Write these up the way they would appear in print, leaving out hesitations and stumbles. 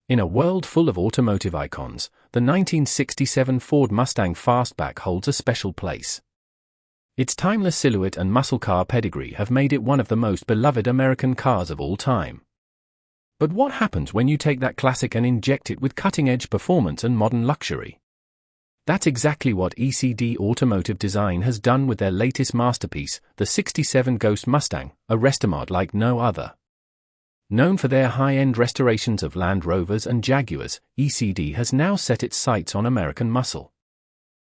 In a world full of automotive icons, the 1967 Ford Mustang Fastback holds a special place. Its timeless silhouette and muscle car pedigree have made it one of the most beloved American cars of all time. But what happens when you take that classic and inject it with cutting-edge performance and modern luxury? That's exactly what ECD Automotive Design has done with their latest masterpiece, the '67 Ghost Mustang, a Restomod like no other. Known for their high-end restorations of Land Rovers and Jaguars, ECD has now set its sights on American muscle.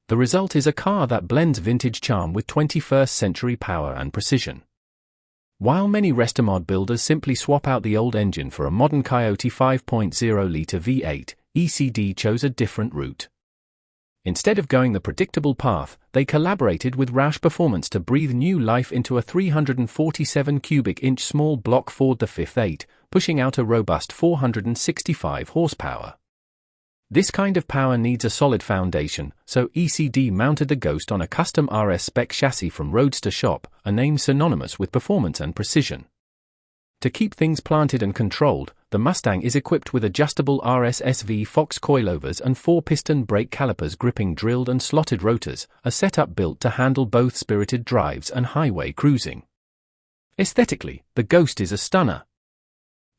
The result is a car that blends vintage charm with 21st-century power and precision. While many Restomod builders simply swap out the old engine for a modern Coyote 5.0-liter V8, ECD chose a different route. Instead of going the predictable path, they collaborated with Roush Performance to breathe new life into a 347 cubic inch small block Ford the 5.8, pushing out a robust 465 horsepower. This kind of power needs a solid foundation, so ECD mounted the Ghost on a custom RS spec chassis from Roadster Shop, a name synonymous with performance and precision. To keep things planted and controlled, the Mustang is equipped with adjustable RSSV Fox coilovers and 4-piston brake calipers gripping drilled and slotted rotors, a setup built to handle both spirited drives and highway cruising. Aesthetically, the Ghost is a stunner.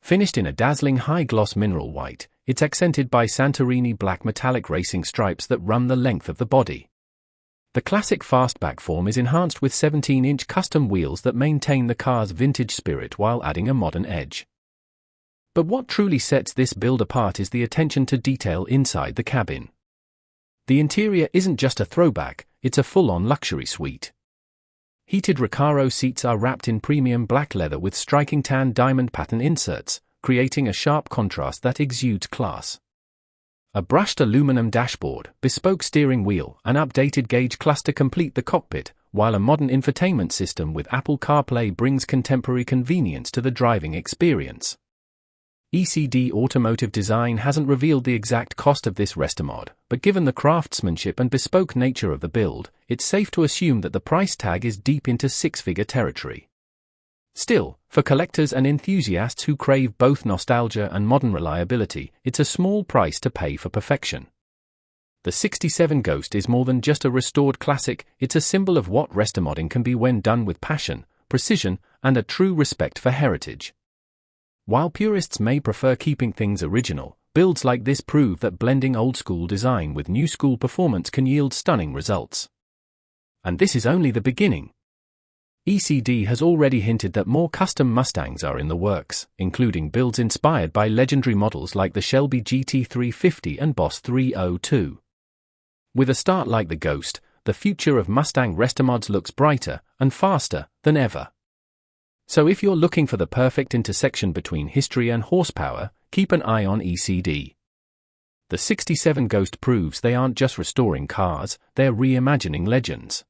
Finished in a dazzling high-gloss mineral white, it's accented by Santorini black metallic racing stripes that run the length of the body. The classic fastback form is enhanced with 17-inch custom wheels that maintain the car's vintage spirit while adding a modern edge. But what truly sets this build apart is the attention to detail inside the cabin. The interior isn't just a throwback, it's a full-on luxury suite. Heated Recaro seats are wrapped in premium black leather with striking tan diamond pattern inserts, creating a sharp contrast that exudes class. A brushed aluminum dashboard, bespoke steering wheel, and updated gauge cluster complete the cockpit, while a modern infotainment system with Apple CarPlay brings contemporary convenience to the driving experience. ECD Automotive Design hasn't revealed the exact cost of this Restomod, but given the craftsmanship and bespoke nature of the build, it's safe to assume that the price tag is deep into six-figure territory. Still, for collectors and enthusiasts who crave both nostalgia and modern reliability, it's a small price to pay for perfection. The '67 Ghost is more than just a restored classic, it's a symbol of what restomodding can be when done with passion, precision, and a true respect for heritage. While purists may prefer keeping things original, builds like this prove that blending old-school design with new-school performance can yield stunning results. And this is only the beginning. ECD has already hinted that more custom Mustangs are in the works, including builds inspired by legendary models like the Shelby GT350 and Boss 302. With a start like the Ghost, the future of Mustang Restomods looks brighter and faster than ever. So if you're looking for the perfect intersection between history and horsepower, keep an eye on ECD. The '67 Ghost proves they aren't just restoring cars, they're reimagining legends.